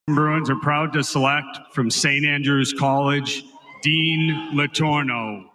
Bruins are proud to select from St. Andrews College, Dean Latorno.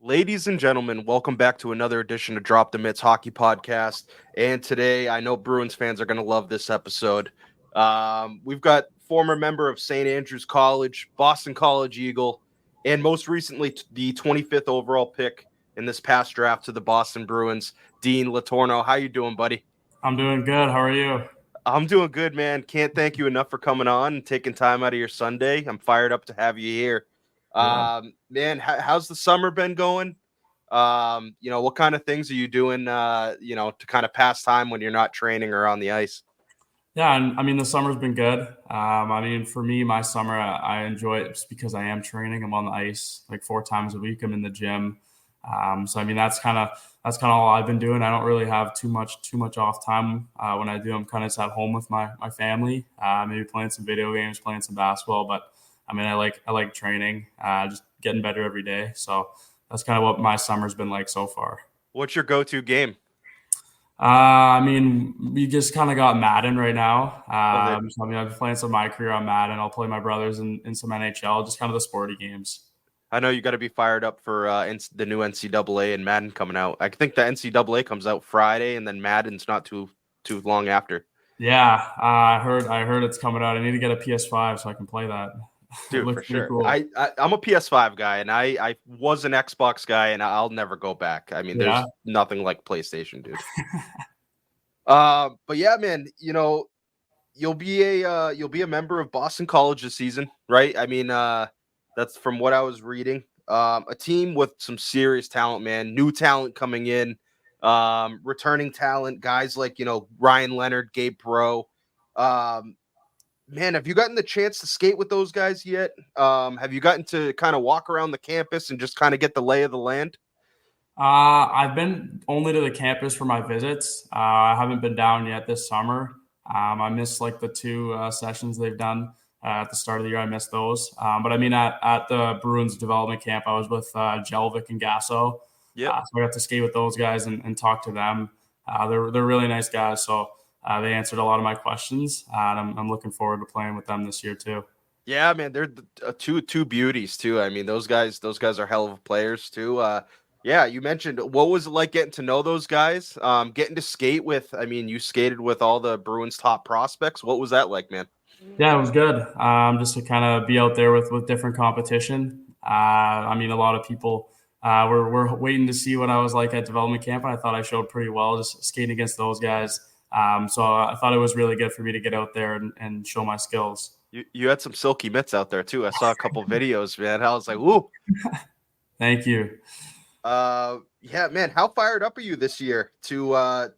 Ladies and gentlemen, welcome back to another edition of Drop the Mitts Hockey Podcast. And today, I know Bruins fans are going to love this episode. We've got former member of St. Andrews College, Boston College Eagle, and most recently the 25th overall pick in this past draft to the Boston Bruins, Dean Latorno. How you doing, buddy? I'm doing good. How are you? I'm doing good, man. Can't thank you enough for coming on and taking time out of your Sunday. I'm fired up to have you here. Man, how's the summer been going? What kind of things are you doing, to kind of pass time when you're not training or on the ice? Yeah, I mean, the summer's been good. For me, my summer, I enjoy it just because I am training. I'm on the ice like 4 times a week. I'm in the gym. That's kind of all I've been doing. I don't really have too much off time. When I do, I'm kind of just at home with my family, maybe playing some video games, playing some basketball. But I like training, just getting better every day. So that's kind of what my summer's been like so far. What's your go-to game? We just kind of got Madden right now. I've been playing some of my career on Madden. I'll play my brothers in some NHL, just kind of the sporty games. I know you got to be fired up for the new NCAA and Madden coming out. I think the NCAA comes out Friday, and then Madden's not too long after. Yeah, I heard it's coming out. I need to get a PS5 so I can play that. Dude, for sure. Cool. I'm a PS5 guy, and I was an Xbox guy, and I'll never go back. I mean, there's nothing like PlayStation, dude. But yeah, man, you'll be a member of Boston College this season, right? I mean, that's from what I was reading. A team with some serious talent, man. New talent coming in, returning talent, guys like Ryan Leonard, Gabe Perreault. Man, have you gotten the chance to skate with those guys yet? Have you gotten to kind of walk around the campus and just kind of get the lay of the land? I've been only to the campus for my visits. I haven't been down yet this summer. I missed like the 2 sessions they've done at the start of the year. I missed those. But at the Bruins development camp, I was with Jelvik and Gasso. Yeah. So I got to skate with those guys and talk to them. They're really nice guys. So they answered a lot of my questions, and I'm looking forward to playing with them this year too. Yeah, man, they're two beauties too. I mean, those guys are hell of players too. Yeah, you mentioned what was it like getting to know those guys? Getting to skate with. I mean, you skated with all the Bruins' top prospects. What was that like, man? Yeah, it was good. Just to kind of be out there with different competition. A lot of people were waiting to see what I was like at development camp, and I thought I showed pretty well just skating against those guys. So I thought it was really good for me to get out there and show my skills. You had some silky mitts out there too. I saw a couple videos, man. I was like, "Woo!" Thank you. Yeah, man. How fired up are you this year to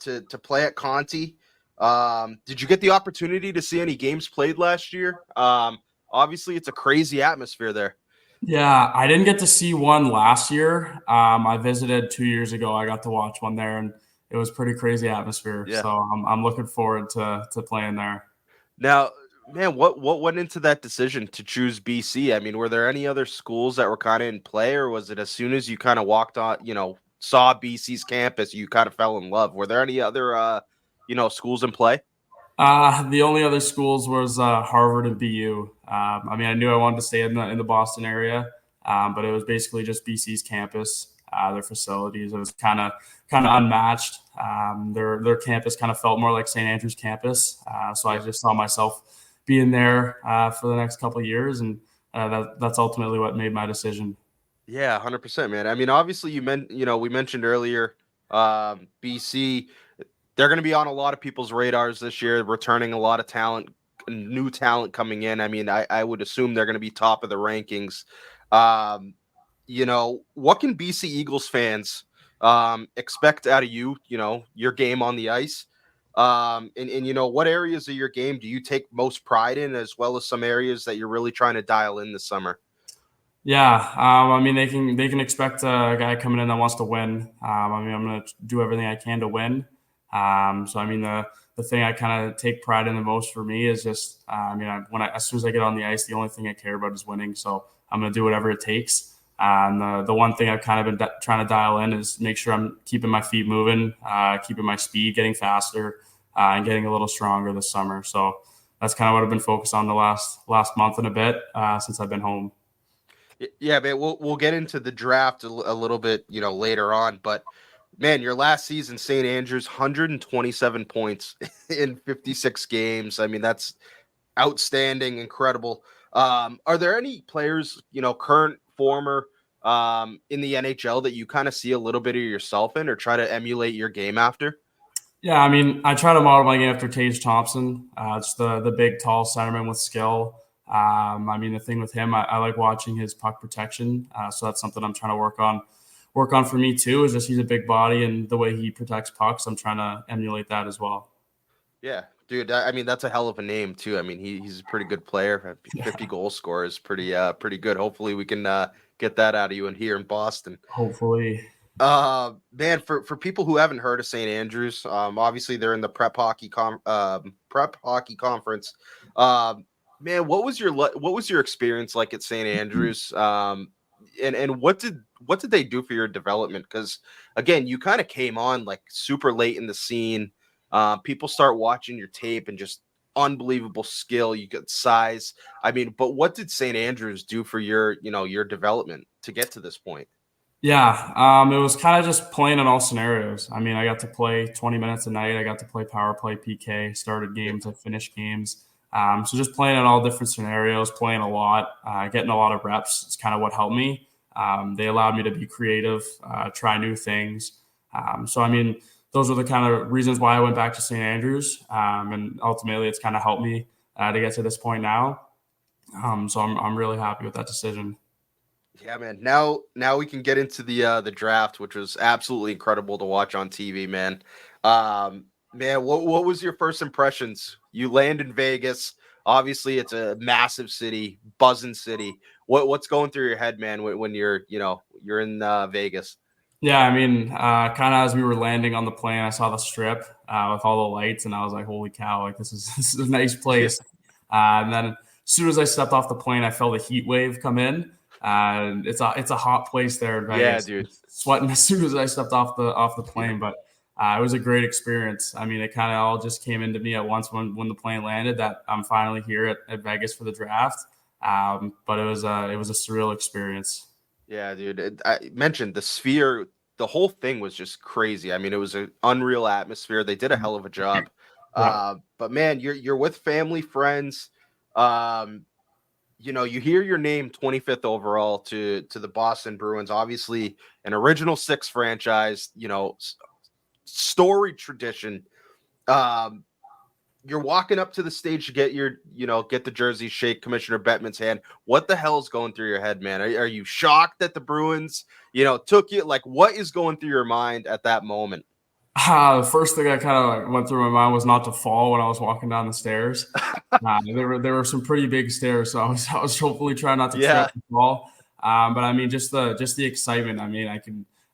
play at Conti? Did you get the opportunity to see any games played last year? Obviously, it's a crazy atmosphere there. Yeah, I didn't get to see one last year. I visited 2 years ago. I got to watch one there, and it was pretty crazy atmosphere. Yeah. So I'm looking forward to playing there. Now, man, what went into that decision to choose BC? I mean, were there any other schools that were kind of in play, or was it as soon as you kind of walked on, saw BC's campus, you kind of fell in love? Were there any other, schools in play? The only other schools was Harvard and BU. I knew I wanted to stay in the Boston area, but it was basically just BC's campus. Their facilities, it was kind of unmatched. Their campus kind of felt more like St. Andrews campus. So I just saw myself being there for the next couple of years, and that's ultimately what made my decision. Yeah, 100%, man. I mean, obviously, we mentioned earlier, BC, they're going to be on a lot of people's radars this year, returning a lot of talent, new talent coming in. I mean, I would assume they're going to be top of the rankings. What can BC Eagles fans expect out of you, your game on the ice? What areas of your game do you take most pride in, as well as some areas that you're really trying to dial in this summer? Yeah, I mean they can expect a guy coming in that wants to win. I mean I'm going to do everything I can to win. So I mean the thing I kind of take pride in the most for me is just I mean as soon as I get on the ice, the only thing I care about is winning. So I'm going to do whatever it takes. And the one thing I've kind of been trying to dial in is make sure I'm keeping my feet moving, keeping my speed, getting faster, and getting a little stronger this summer. So that's kind of what I've been focused on the last month and a bit since I've been home. Yeah, man, we'll get into the draft a little bit, later on. But man, your last season, St. Andrews, 127 points in 56 games. I mean, that's outstanding, incredible. Are there any players, current, former, in the NHL that you kind of see a little bit of yourself in, or try to emulate your game after? Yeah, I mean, I try to model my game after Tage Thompson. It's the big, tall centerman with skill. I mean, the thing with him, I like watching his puck protection. So that's something I'm trying to work on for me too. Is just he's a big body and the way he protects pucks. I'm trying to emulate that as well. Yeah, dude. I mean, that's a hell of a name too. I mean, he's a pretty good player. 50 goal scorer is pretty good. Hopefully, we can get that out of you and here in Boston. Hopefully, Man, for people who haven't heard of St. Andrews, obviously they're in the prep hockey conference. Man, what was your experience like at St. Andrews? And what did they do for your development? Because again, you kind of came on like super late in the scene. People start watching your tape and just unbelievable skill. You got size. I mean, but what did St. Andrews do for your development to get to this point? yeah. It was kind of just playing in all scenarios. I mean, I got to play 20 minutes a night. I got to play power play, PK, started games, I finished games. So just playing in all different scenarios, playing a lot, getting a lot of reps is kind of what helped me. They allowed me to be creative, try new things. So I mean, those are the kind of reasons why I went back to St. Andrews, and ultimately, it's kind of helped me to get to this point now. So I'm really happy with that decision. Yeah, man. Now we can get into the draft, which was absolutely incredible to watch on TV, man. Man, what was your first impressions? You land in Vegas. Obviously, it's a massive city, buzzing city. What's going through your head, man, when you're in Vegas? Yeah, I mean, kind of as we were landing on the plane, I saw the strip with all the lights, and I was like, "Holy cow! Like this is this is a nice Yeah, place." And then as soon as I stepped off the plane, I felt a heat wave come in. And it's a hot place there in yeah, Vegas. dude. Sweating as soon as I stepped off the plane, but it was a great experience. I mean, it kind of all just came into me at once when the plane landed that I'm finally here at Vegas for the draft. But it was a surreal experience. Yeah, dude. I mentioned the Sphere. The whole thing was just crazy. I mean, it was an unreal atmosphere. They did a hell of a job. Yeah. But man, you're with family, friends. Um, you hear your name 25th overall to the Boston Bruins. Obviously, an original six franchise. Story tradition. Um, you're walking up to the stage to get the jersey, shake Commissioner Bettman's hand. What the hell's going through your head, man? Are you shocked that the Bruins, took you? Like, what is going through your mind at that moment? The first thing that kind of like went through my mind was not to fall when I was walking down the stairs. There were some pretty big stairs, so I was hopefully trying not to Yeah, trip and fall. But I mean, just the excitement. I mean,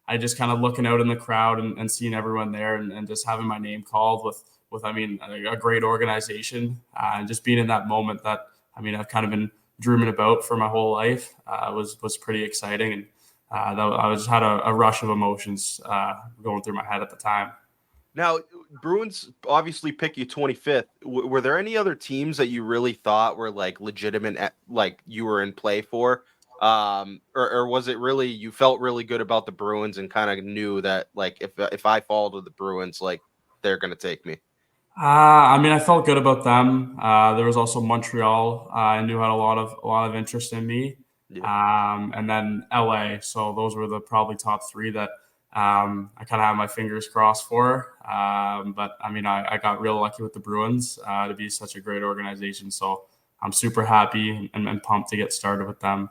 I just kind of looking out in the crowd and seeing everyone there and just having my name called with I mean a great organization and just being in that moment that I mean I've kind of been dreaming about for my whole life was pretty exciting and I just had a rush of emotions going through my head at the time. now, Bruins obviously pick you 25th. Were there any other teams that you really thought were like legitimate, like you were in play for? Or was it really you felt really good about the Bruins and kind of knew that like if I fall to the Bruins, like they're gonna take me? I mean, I felt good about them. There was also Montreal. I knew had a lot of interest in me, Yeah. and then LA. So those were the probably top three that I kind of had my fingers crossed for. But I mean, I got real lucky with the Bruins to be such a great organization. So I'm super happy and pumped to get started with them.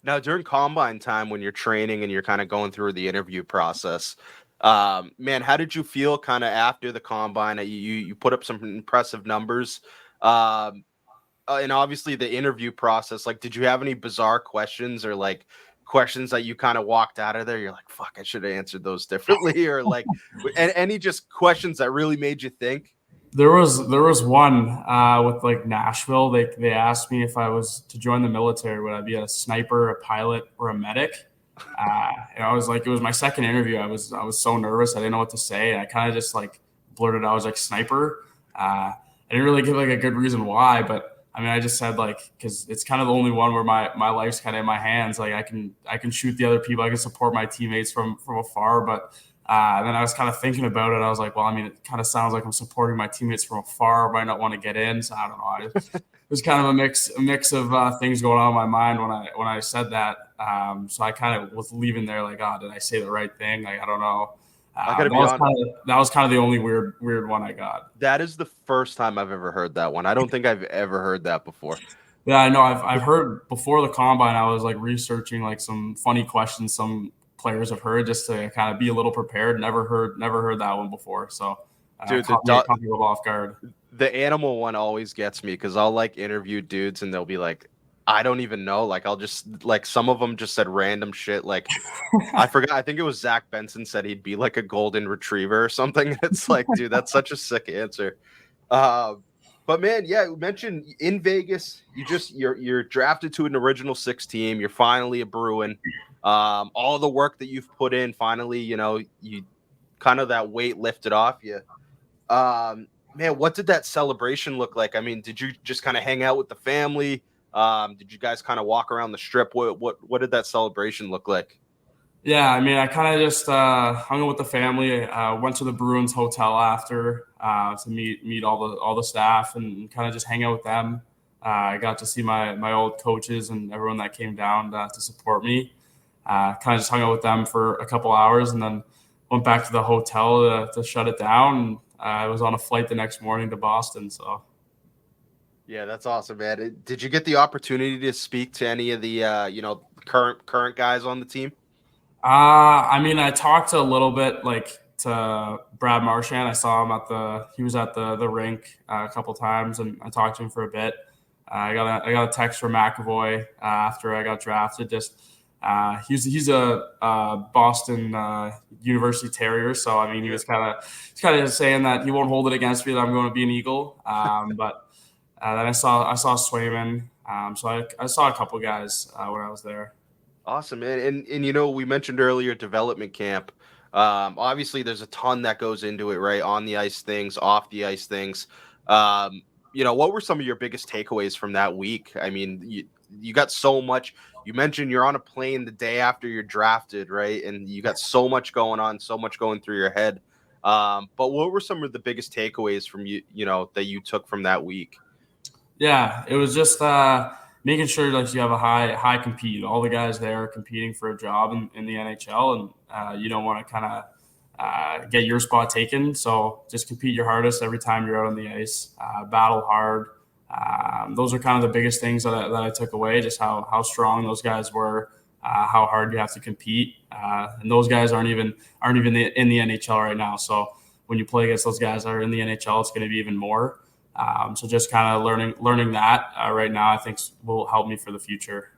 Now, during combine time, when you're training and you're kind of going through the interview process, man, how did you feel kind of after the combine? You put up some impressive numbers. Um, and obviously the interview process, like, did you have any bizarre questions or like questions that you kind of walked out of there? You're like, fuck, I should have answered those differently, or like, and any just questions that really made you think? There was one with like Nashville. They asked me if I was to join the military, would I be a sniper, a pilot, or a medic? And I was like, it was my second interview. I was so nervous. I didn't know what to say. And I kind of just like blurted out, I was like sniper. I didn't really give like a good reason why, but I mean, I just said like, cause it's kind of the only one where my life's kind of in my hands. Like I can shoot the other people. I can support my teammates from afar. But then I was kind of thinking about it. I was like, well, I mean, it kind of sounds like I'm supporting my teammates from afar. I might not want to get in. So I don't know. It was kind of a mix of things going on in my mind when I said that. So I kind of was leaving there like, oh, did I say the right thing? Like, I don't know. I gotta be honest. That was kind of the only weird one I got. That is the first time I've ever heard that one. I don't think I've ever heard that before. Yeah, I know. I've heard before the combine. I was like researching like some funny questions some players have heard just to kind of be a little prepared. Never heard that one before. So, Dude, caught me a little off guard. The animal one always gets me because I'll like interview dudes and they'll be like, I don't even know. Like, I'll just like, some of them just said random shit. Like, I forgot. I think it was Zach Benson said he'd be like a golden retriever or something. It's like, dude, that's such a sick answer. But man, yeah, you mentioned in Vegas, you're drafted to an original 6 team. You're finally a Bruin. All the work that you've put in, finally, you kind of that weight lifted off you. Man, what did that celebration look like? I mean, did you just kind of hang out with the family? Did you guys kind of walk around the strip? What did that celebration look like? Yeah, I mean, I kind of just hung out with the family. Went to the Bruins hotel after to meet all the staff and kind of just hang out with them. I got to see my old coaches and everyone that came down to support me. Kind of just hung out with them for a couple hours and then went back to the hotel to shut it down. I was on a flight the next morning to Boston. So. Yeah, that's awesome, man. Did you get the opportunity to speak to any of the current guys on the team? I mean, I talked a little bit like to Brad Marchand. I saw him he was at the rink a couple times, and I talked to him for a bit. I got a text from McAvoy after I got drafted. Just he's a Boston University Terrier, so I mean, he was kind of saying that he won't hold it against me that I'm going to be an Eagle. But then I saw Swayman. So I saw a couple guys when I was there. Awesome, man. And we mentioned earlier development camp. Obviously, there's a ton that goes into it, right? On the ice things, off the ice things. What were some of your biggest takeaways from that week? I mean, you got so much. You mentioned you're on a plane the day after you're drafted, right? And you got so much going on, so much going through your head. But what were some of the biggest takeaways from that you took from that week? Yeah, it was just making sure like you have a high compete. All the guys there are competing for a job in the NHL, and you don't want to kind of get your spot taken. So just compete your hardest every time you're out on the ice. Battle hard. Those are kind of the biggest things that I took away. Just how strong those guys were. How hard you have to compete, and those guys aren't even in the NHL right now. So when you play against those guys that are in the NHL, it's going to be even more. So just kind of learning that right now, I think will help me for the future.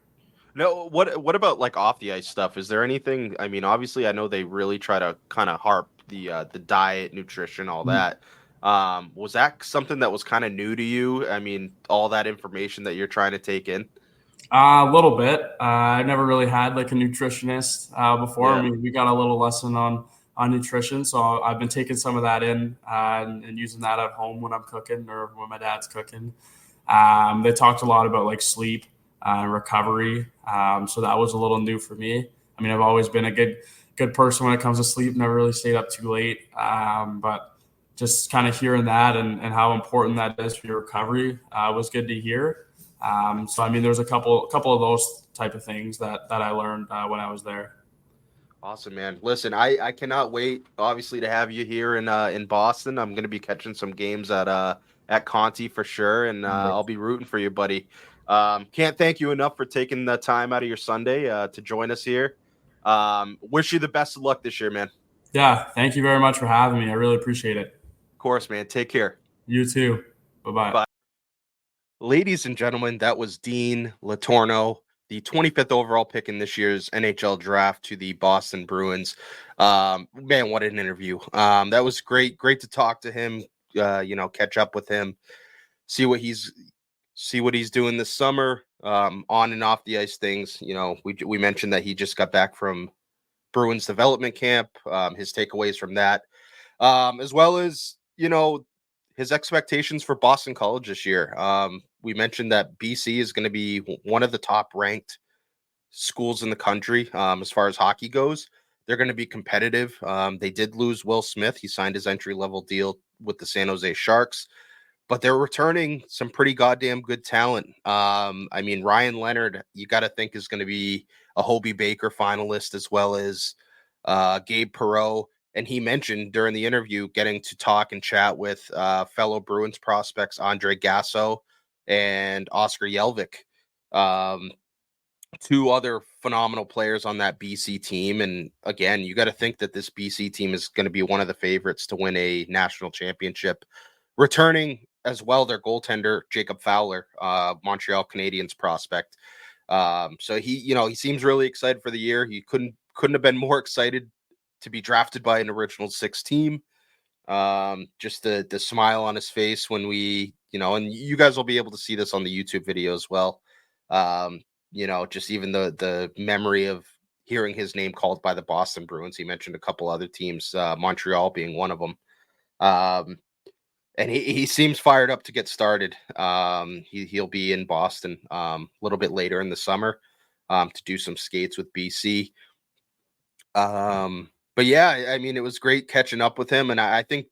No, what about like off the ice stuff? Is there anything? I mean, obviously, I know they really try to kind of harp the diet, nutrition, all that. Was that something that was kind of new to you? I mean, all that information that you're trying to take in. A little bit. I never really had like a nutritionist before. Yeah. I mean, we got a little lesson on nutrition, so I've been taking some of that in and using that at home when I'm cooking or when my dad's cooking. They talked a lot about like sleep and recovery, so that was a little new for me. I mean, I've always been a good person when it comes to sleep. Never really stayed up too late, but just kind of hearing that and how important that is for your recovery was good to hear. So I mean, there's a couple of those type of things that I learned when I was there. Awesome, man. Listen, I cannot wait, obviously, to have you here in Boston. I'm going to be catching some games at Conti for sure, and I'll be rooting for you, buddy. Can't thank you enough for taking the time out of your Sunday to join us here. Wish you the best of luck this year, man. Yeah, thank you very much for having me. I really appreciate it. Of course, man. Take care. You too. Bye-bye. Bye. Ladies and gentlemen, that was Dean Latorno, the 25th overall pick in this year's NHL draft to the Boston Bruins. Man, what an interview. That was great. Great to talk to him, catch up with him, see what he's doing this summer, on and off the ice things. We mentioned that he just got back from Bruins development camp, his takeaways from that, as well as, his expectations for Boston College this year. We mentioned that BC is going to be one of the top ranked schools in the country, as far as hockey goes. They're going to be competitive. They did lose Will Smith. He signed his entry level deal with the San Jose Sharks, but they're returning some pretty goddamn good talent. Ryan Leonard, you got to think, is going to be a Hobey Baker finalist, as well as Gabe Perreault. And he mentioned during the interview getting to talk and chat with fellow Bruins prospects Andre Gasso and Oscar Yelvik, two other phenomenal players on that BC team. And again, you got to think that this BC team is going to be one of the favorites to win a national championship. Returning as well, their goaltender, Jacob Fowler, Montreal Canadiens prospect. So he seems really excited for the year. He couldn't have been more excited to be drafted by an original six team. Just the smile on his face when we, and you guys will be able to see this on the YouTube video as well. Just even the memory of hearing his name called by the Boston Bruins. He mentioned a couple other teams, Montreal being one of them. And he seems fired up to get started. He'll be in Boston a little bit later in the summer to do some skates with BC. But yeah, it was great catching up with him. And I think,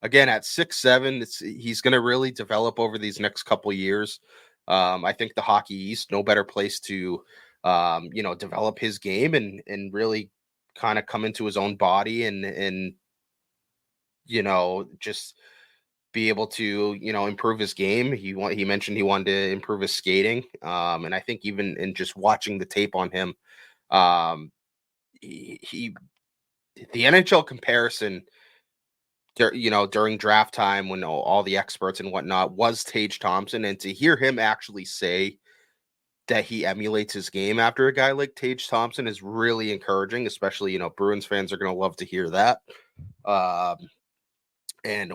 again, at 6'7", he's going to really develop over these next couple years. I think the Hockey East, no better place to, develop his game and really kind of come into his own body and just be able to, improve his game. He mentioned he wanted to improve his skating. And I think even in just watching the tape on him, the NHL comparison, during draft time when all the experts and whatnot was Tage Thompson, and to hear him actually say that he emulates his game after a guy like Tage Thompson is really encouraging, especially, Bruins fans are going to love to hear that. And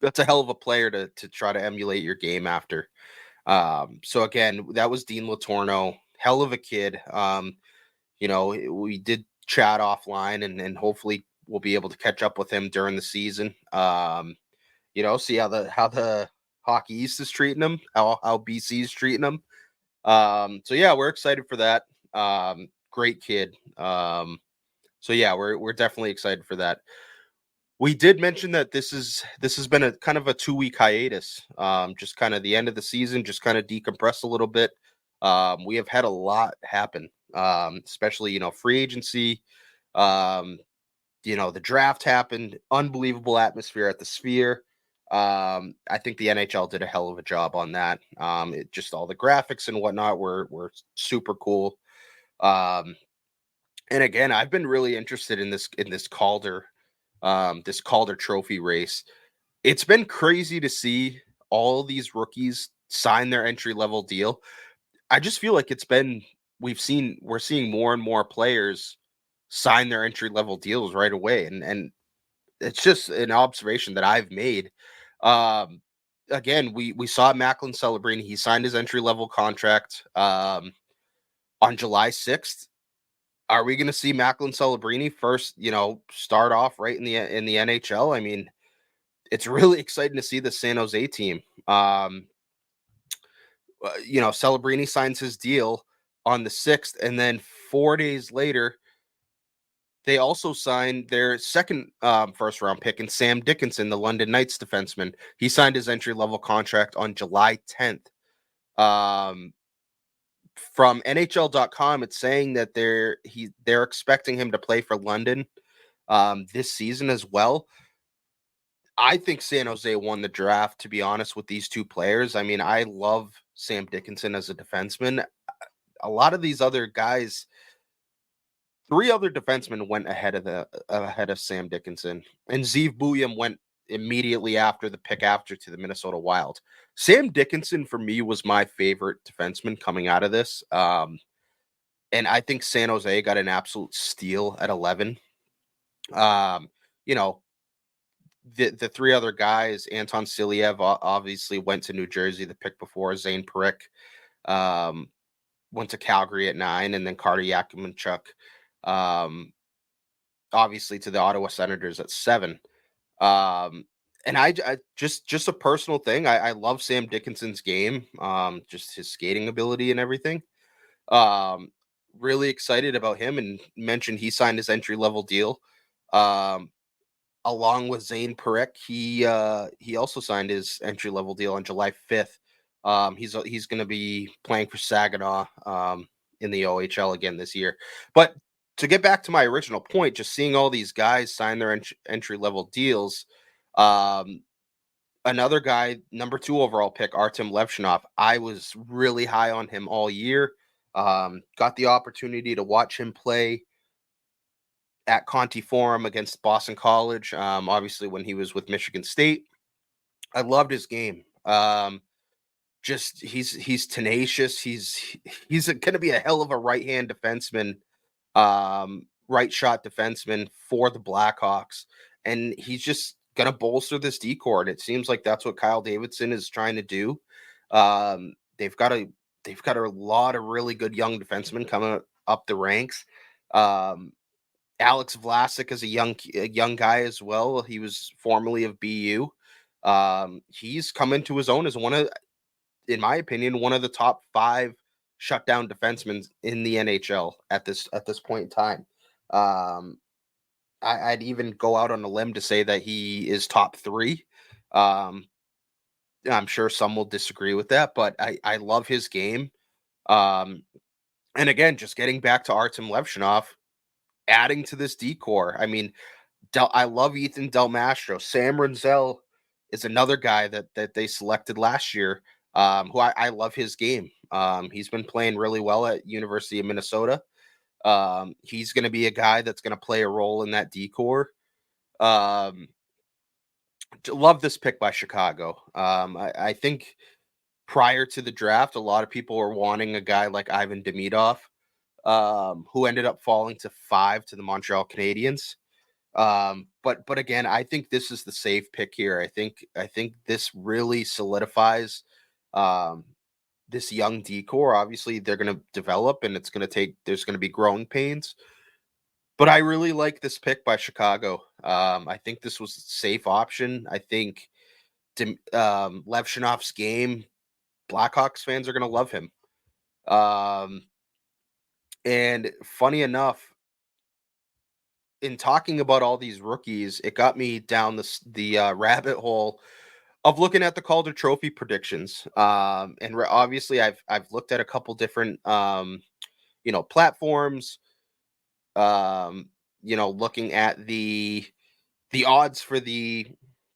that's a hell of a player to try to emulate your game after. So again, that was Dean Latorno, hell of a kid. We did chat offline and hopefully we'll be able to catch up with him during the season. See how the Hockey East is treating him, how BC is treating him. So yeah, we're excited for that. Great kid. So yeah, we're definitely excited for that. We did mention that this has been a kind of a 2-week hiatus. Just kind of the end of the season, just kind of decompress a little bit. We have had a lot happen. Especially, free agency, the draft happened, unbelievable atmosphere at the Sphere. I think the NHL did a hell of a job on that. Just all the graphics and whatnot were super cool. And again, I've been really interested in this Calder Trophy race. It's been crazy to see all these rookies sign their entry level deal. I just feel like we're seeing more and more players sign their entry level deals right away. And it's just an observation that I've made. Again, we saw Macklin Celebrini. He signed his entry level contract on July 6th. Are we going to see Macklin Celebrini first, start off right in the NHL? It's really exciting to see the San Jose team. Celebrini signs his deal on the 6th, and then 4 days later, they also signed their second first round pick in Sam Dickinson, the London Knights defenseman. He signed his entry level contract on July 10th. From NHL.com, it's saying that they're expecting him to play for London this season as well. I think San Jose won the draft, to be honest, with these two players. I love Sam Dickinson as a defenseman. A lot of these other guys, 3 other defensemen went ahead of Sam Dickinson, and Zeev Bouillon went immediately after the pick after to the Minnesota Wild. Sam Dickinson for me was my favorite defenseman coming out of this. And I think San Jose got an absolute steal at 11. You know, the three other guys, Anton Siliev obviously went to New Jersey the pick before. Zane Parik went to Calgary at 9, and then Carter Yakimenchuk obviously to the Ottawa Senators at 7. And I just a personal thing. I love Sam Dickinson's game, just his skating ability and everything. Really excited about him, and mentioned he signed his entry level deal. Along with Zane Parik, he also signed his entry level deal on July 5th. He's going to be playing for Saginaw in the OHL again this year. But to get back to my original point, just seeing all these guys sign their entry level deals. Another guy, number 2 overall pick, Artem Levshinov. I was really high on him all year. Got the opportunity to watch him play at Conti Forum against Boston College. Obviously when he was with Michigan State, I loved his game. Just he's tenacious. He's going to be a hell of a right-hand defenseman, right shot defenseman for the Blackhawks, and he's just going to bolster this D-corps. And it seems like that's what Kyle Davidson is trying to do. They've got a lot of really good young defensemen coming up the ranks. Alex Vlasic is a young guy as well. He was formerly of BU. He's come into his own as in my opinion, one of the top 5 shutdown defensemen in the NHL at this point in time. I'd even go out on a limb to say that he is top 3. I'm sure some will disagree with that, but I love his game. And again, just getting back to Artem Levshinov, adding to this D-corps. I mean, I love Ethan Del Mastro. Sam Renzel is another guy that they selected last year, who I love his game. He's been playing really well at University of Minnesota. He's going to be a guy that's going to play a role in that D-corps. Love this pick by Chicago. I think prior to the draft, a lot of people were wanting a guy like Ivan Demidov, who ended up falling to 5 to the Montreal Canadiens. But again, I think this is the safe pick here. I think this really solidifies this young D-corps. Obviously, they're going to develop, and there's going to be growing pains. But I really like this pick by Chicago. I think this was a safe option. I think Levshinov's game, Blackhawks fans are going to love him. And funny enough, in talking about all these rookies, it got me down the rabbit hole of looking at the Calder Trophy predictions. And obviously, I've looked at a couple different platforms. Looking at the odds for the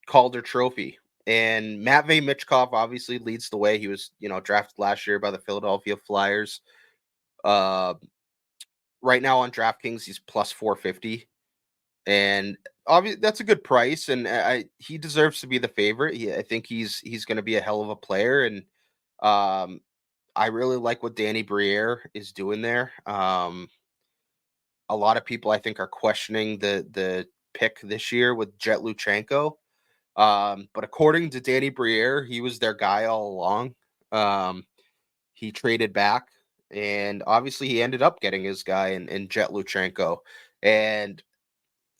Calder Trophy, and Matvei Michkov obviously leads the way. He was drafted last year by the Philadelphia Flyers. Right now on DraftKings, he's plus 450. And obviously that's a good price, and he deserves to be the favorite. I think he's going to be a hell of a player, and I really like what Danny Briere is doing there. A lot of people, I think, are questioning the pick this year with Jet Luchenko, but according to Danny Briere, he was their guy all along. He traded back, and obviously he ended up getting his guy in Jet Luchenko, and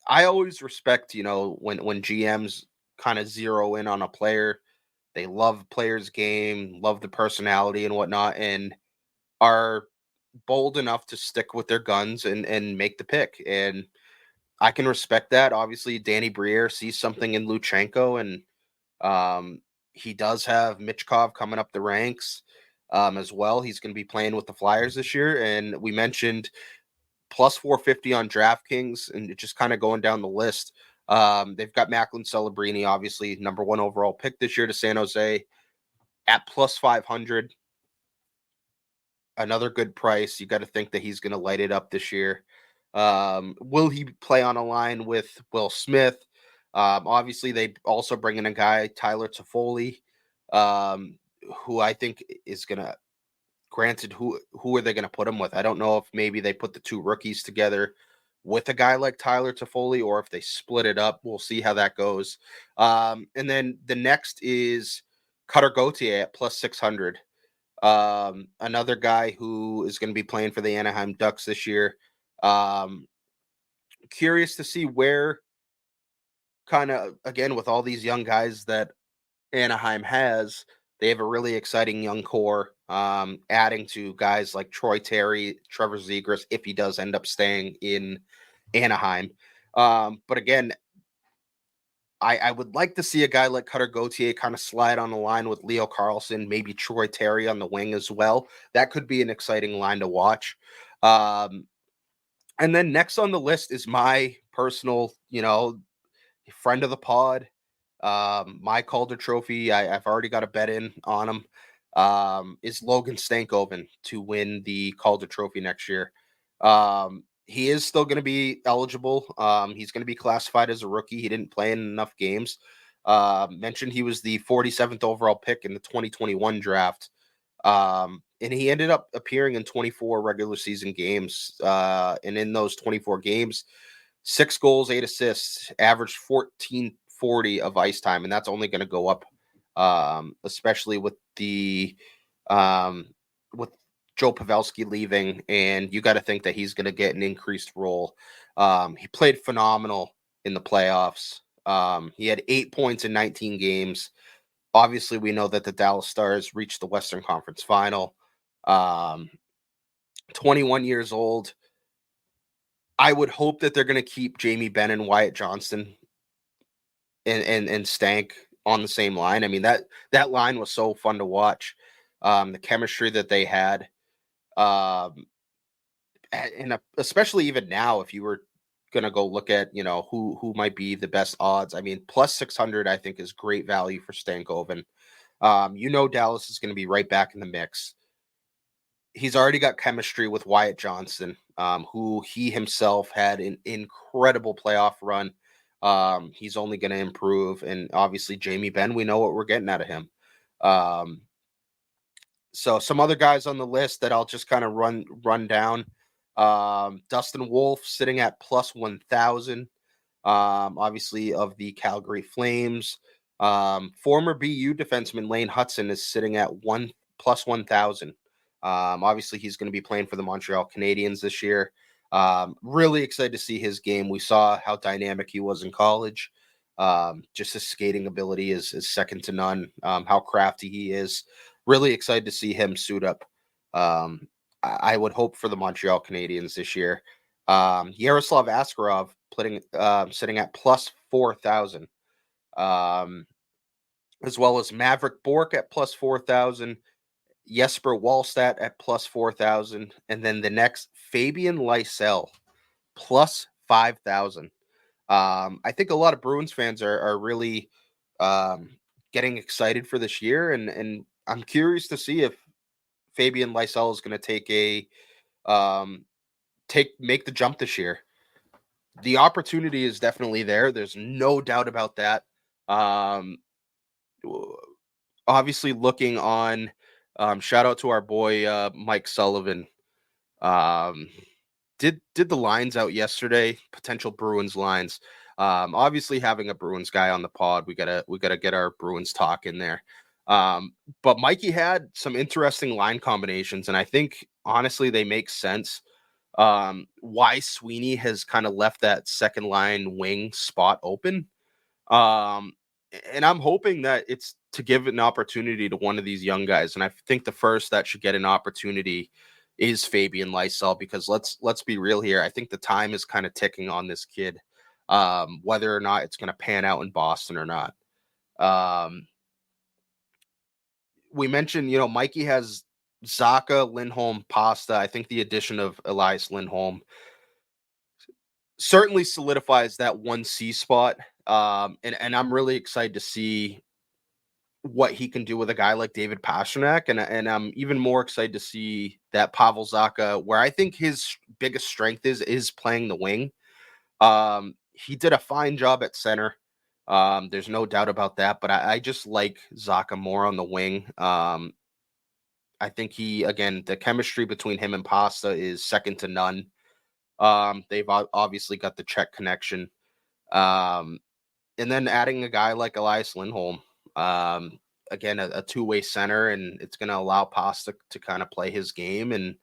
I always respect, when GMs kind of zero in on a player. They love players' game, love the personality and whatnot, and are bold enough to stick with their guns and make the pick. And I can respect that. Obviously, Danny Briere sees something in Luchenko, and he does have Michkov coming up the ranks as well. He's going to be playing with the Flyers this year, and we mentioned plus 450 on DraftKings, and just kind of going down the list. They've got Macklin Celebrini, obviously number 1 overall pick this year to San Jose, at plus 500. Another good price. You got to think that he's going to light it up this year. Will he play on a line with Will Smith? Obviously, they also bring in a guy, Tyler Toffoli, who I think is going to, granted, who are they going to put him with? I don't know if maybe they put the two rookies together with a guy like Tyler Toffoli, or if they split it up. We'll see how that goes. And then the next is Cutter Gauthier at plus 600. Another guy who is going to be playing for the Anaheim Ducks this year. Curious to see where, kind of, again, with all these young guys that Anaheim has, they have a really exciting young core, adding to guys like Troy Terry, Trevor Zegras, if he does end up staying in Anaheim. But again, I would like to see a guy like Cutter Gauthier kind of slide on the line with Leo Carlson, maybe Troy Terry on the wing as well. That could be an exciting line to watch. And then next on the list is my personal, friend of the pod, my Calder Trophy. I've already got a bet in on him. Is Logan Stankoven to win the Calder Trophy next year. He is still going to be eligible. He's going to be classified as a rookie. He didn't play in enough games. Mentioned he was the 47th overall pick in the 2021 draft. And he ended up appearing in 24 regular season games. And in those 24 games, 6 goals, 8 assists, averaged 1440 of ice time. And that's only going to go up, especially with with Joe Pavelski leaving, and you got to think that he's going to get an increased role. He played phenomenal in the playoffs. He had 8 points in 19 games. Obviously, we know that the Dallas Stars reached the Western Conference Final. 21 years old. I would hope that they're going to keep Jamie Benn and Wyatt Johnston and Stank on the same line. I mean, that line was so fun to watch. The chemistry that they had. And especially even now, if you were going to go look at, who might be the best odds. I mean, plus 600, I think, is great value for Stankoven. Dallas is going to be right back in the mix. He's already got chemistry with Wyatt Johnston, who he himself had an incredible playoff run. He's only going to improve. And obviously, Jamie Benn, we know what we're getting out of him. So some other guys on the list that I'll just kind of run down. Dustin Wolf sitting at plus 1,000, obviously of the Calgary Flames. Former BU defenseman Lane Hudson is sitting at plus 1,000. Obviously he's going to be playing for the Montreal Canadiens this year. Really excited to see his game. We saw how dynamic he was in college. Just his skating ability is second to none. How crafty he is. Really excited to see him suit up. I would hope for the Montreal Canadiens this year. Yaroslav Askarov sitting at plus 4,000. As well as Maverick Bourque at plus 4,000. Jesper Wallstedt at plus 4,000. And then the next, Fabian Lysell, plus 5,000. I think a lot of Bruins fans are really getting excited for this year. And I'm curious to see if Fabian Lysell is going to make the jump this year. The opportunity is definitely there. There's no doubt about that. Obviously looking on, shout out to our boy, Mike Sullivan. Did the lines out yesterday, potential Bruins lines. Obviously having a Bruins guy on the pod, we gotta get our Bruins talk in there. But Mikey had some interesting line combinations, and I think honestly they make sense. Why Sweeney has kind of left that second line wing spot open. And I'm hoping that it's to give an opportunity to one of these young guys. And I think the first that should get an opportunity is Fabian Lysell, because let's be real here. I think the time is kind of ticking on this kid, whether or not it's going to pan out in Boston or not. We mentioned, Mikey has Zacha, Lindholm, Pasta. I think the addition of Elias Lindholm certainly solidifies that 1C spot. And I'm really excited to see what he can do with a guy like David Pastrnak. And I'm even more excited to see that Pavel Zacha, where I think his biggest strength is playing the wing. He did a fine job at center. There's no doubt about that, but I just like Zaka more on the wing. I think the chemistry between him and Pasta is second to none. They've obviously got the Czech connection. Um, and then adding a guy like Elias Lindholm, again, a two-way center, and it's going to allow Pasta to kind of play his game and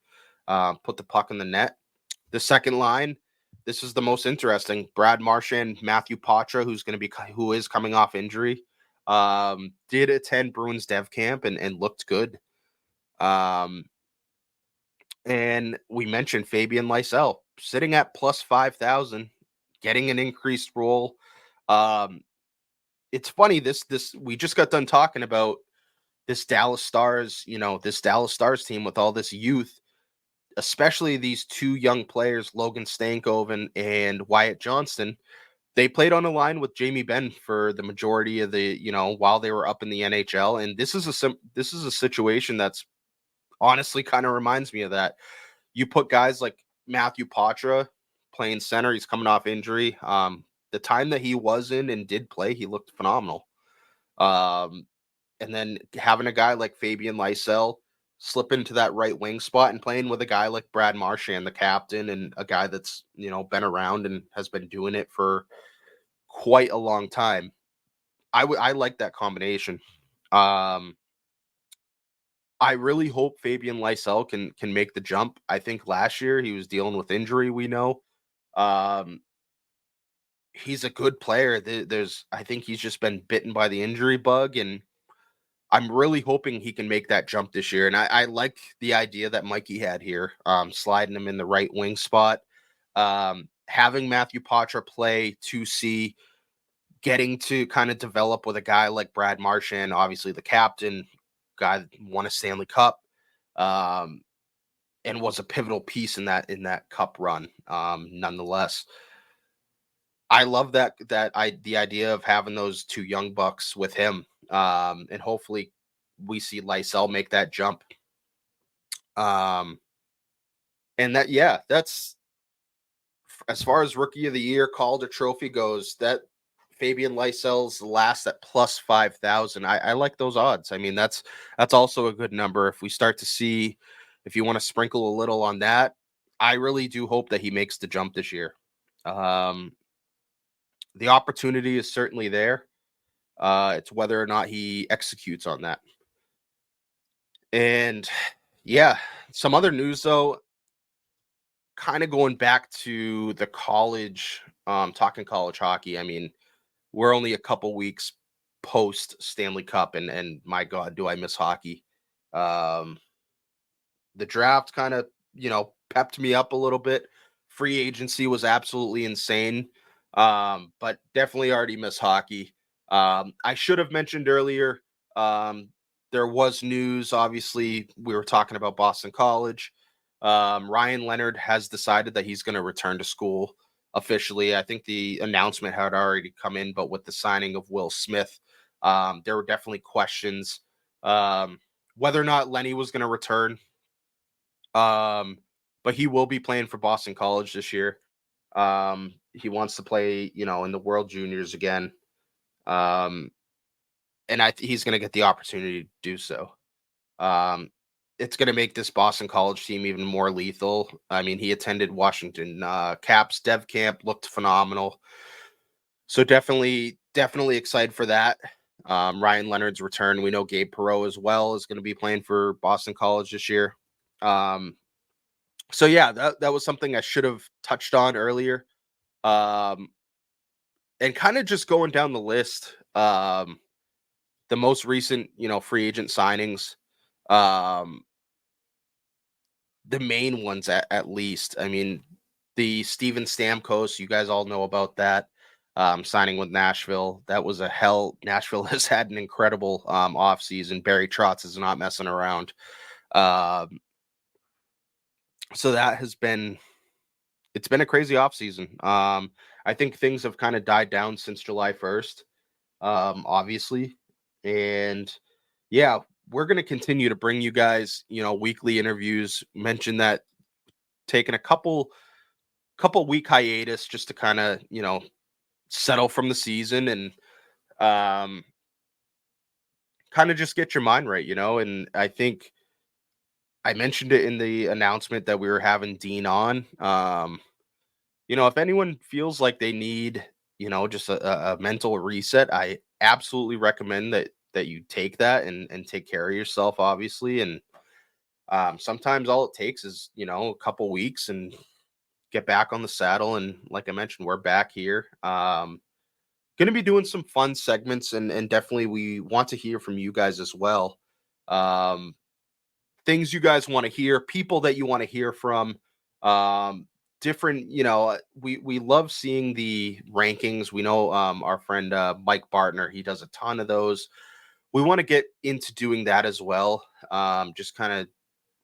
put the puck in the net. The second line, this is the most interesting. Brad Marchand, Matthew Poitras, who is coming off injury, did attend Bruins Dev Camp and looked good. And we mentioned Fabian Lysell sitting at plus 5,000, getting an increased role. It's funny, this we just got done talking about this Dallas Stars, this Dallas Stars team with all this youth, especially these two young players, Logan Stankoven and Wyatt Johnston. They played on a line with Jamie Benn for the majority of the, while they were up in the NHL. And this is a situation that's honestly kind of reminds me of that. You put guys like Matthew Poitras playing center. He's coming off injury. The time that he was in and did play, he looked phenomenal. And then having a guy like Fabian Lysell slip into that right wing spot and playing with a guy like Brad Marchand, the captain, and a guy that's, been around and has been doing it for quite a long time. I like that combination. I really hope Fabian Lysell can make the jump. I think last year he was dealing with injury, we know. He's a good player. I think he's just been bitten by the injury bug, and I'm really hoping he can make that jump this year. And I like the idea that Mikey had here, sliding him in the right wing spot, having Matthew Poitras play 2C, getting to kind of develop with a guy like Brad Marchand, obviously the captain, guy that won a Stanley Cup, and was a pivotal piece in that cup run. Nonetheless, I love the idea of having those two young bucks with him, and hopefully we see Lysell make that jump. And that's as far as rookie of the year Calder trophy goes. That Fabian Lysell's last at plus 5,000. I like those odds. I mean, that's also a good number. If we start to see, if you want to sprinkle a little on that, I really do hope that he makes the jump this year. The opportunity is certainly there. It's whether or not he executes on that. And yeah, some other news though, kind of going back to the college, talking college hockey. I mean, we're only a couple weeks post Stanley Cup, and my God, do I miss hockey. The draft kind of, pepped me up a little bit. Free agency was absolutely insane. But definitely already miss hockey. I should have mentioned earlier, there was news. Obviously, we were talking about Boston College. Ryan Leonard has decided that he's going to return to school officially. I think the announcement had already come in, but with the signing of Will Smith, there were definitely questions whether or not Lenny was going to return. But he will be playing for Boston College this year. He wants to play, in the World Juniors again. And he's going to get the opportunity to do so. It's going to make this Boston College team even more lethal. I mean, he attended Washington Caps Dev Camp, looked phenomenal. So definitely excited for that. Ryan Leonard's return. We know Gabe Perreault as well is going to be playing for Boston College this year. So yeah, that was something I should have touched on earlier. And kind of just going down the list, the most recent, free agent signings, the main ones at least. I mean, the Steven Stamkos, you guys all know about that, signing with Nashville. That was a hell. Nashville has had an incredible offseason. Barry Trotz is not messing around. So that has been, it's been a crazy offseason. I think things have kind of died down since July 1st, obviously. And yeah, we're going to continue to bring you guys, weekly interviews. Mention that taking a couple week hiatus just to kind of, settle from the season and kind of just get your mind right, and I think I mentioned it in the announcement that we were having Dean on. If anyone feels like they need, just a mental reset, I absolutely recommend that you take that and take care of yourself, obviously. And sometimes all it takes is, a couple weeks and get back on the saddle. And like I mentioned, we're back here. Going to be doing some fun segments, and definitely we want to hear from you guys as well. Things you guys want to hear, people that you want to hear from, different, we love seeing the rankings. We know our friend Mike Bartner, he does a ton of those. We want to get into doing that as well. Just kind of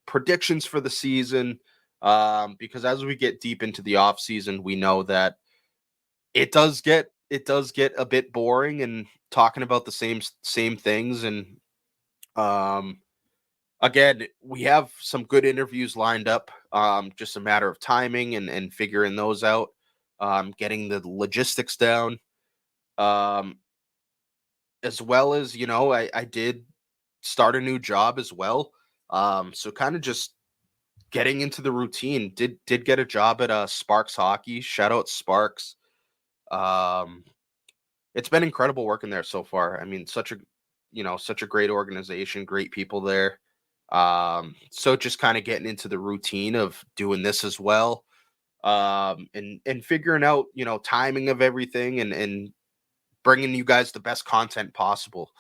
predictions for the season, because as we get deep into the off season, we know that it does get a bit boring and talking about the same things. And again, we have some good interviews lined up. Just a matter of timing and figuring those out, getting the logistics down. As well as, I did start a new job as well. So kind of just getting into the routine. Did get a job at Sparks Hockey. Shout out Sparks. It's been incredible working there so far. I mean, such a great organization, great people there. So just kind of getting into the routine of doing this as well. And figuring out, timing of everything and bringing you guys the best content possible.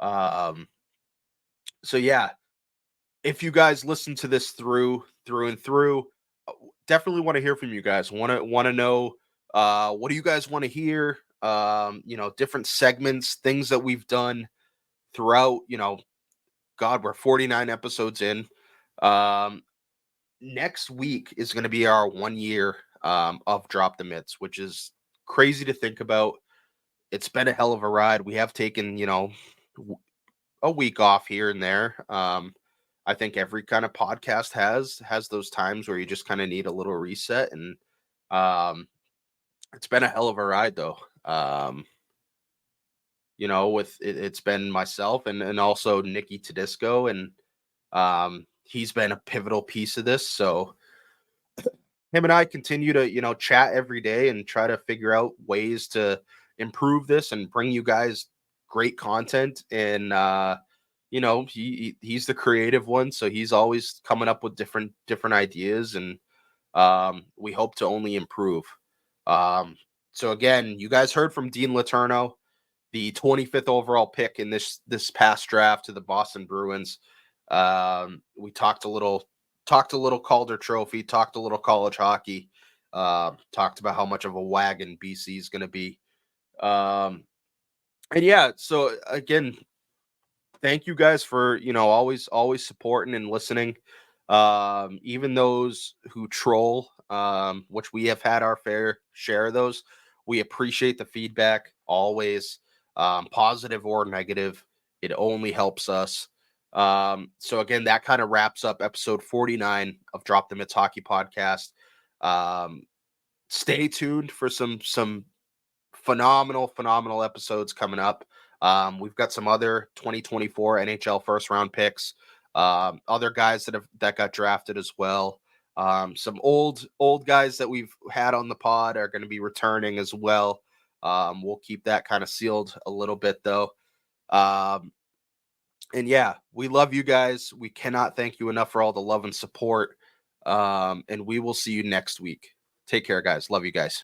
So yeah, if you guys listen to this through and through, definitely want to hear from you guys. Want to know, what do you guys want to hear? Different segments, things that we've done throughout, God, we're 49 episodes in. Next week is going to be our 1 year of Drop the Mitts, which is crazy to think about. It's been a hell of a ride. We have taken, a week off here and there. I think every kind of podcast has those times where you just kind of need a little reset. And it's been a hell of a ride, though. With it's been myself and also Nicky Tedisco, and he's been a pivotal piece of this. So him and I continue to, chat every day and try to figure out ways to improve this and bring you guys great content. And he's the creative one, so he's always coming up with different ideas, and we hope to only improve. So again, you guys heard from Dean Letourneau, the 25th overall pick in this past draft to the Boston Bruins. We talked a little Calder Trophy, talked a little college hockey, talked about how much of a wagon BC is going to be. And yeah, so again, thank you guys for, always supporting and listening. Even those who troll, which we have had our fair share of those, we appreciate the feedback always, positive or negative. It only helps us. So again, that kind of wraps up episode 49 of Drop the Mitts Hockey Podcast. Stay tuned for some phenomenal episodes coming up. We've got some other 2024 NHL first round picks, other guys that got drafted as well. Some old guys that we've had on the pod are going to be returning as well. We'll keep that kind of sealed a little bit though. And yeah, we love you guys. We cannot thank you enough for all the love and support. And we will see you next week. Take care, guys. Love you guys.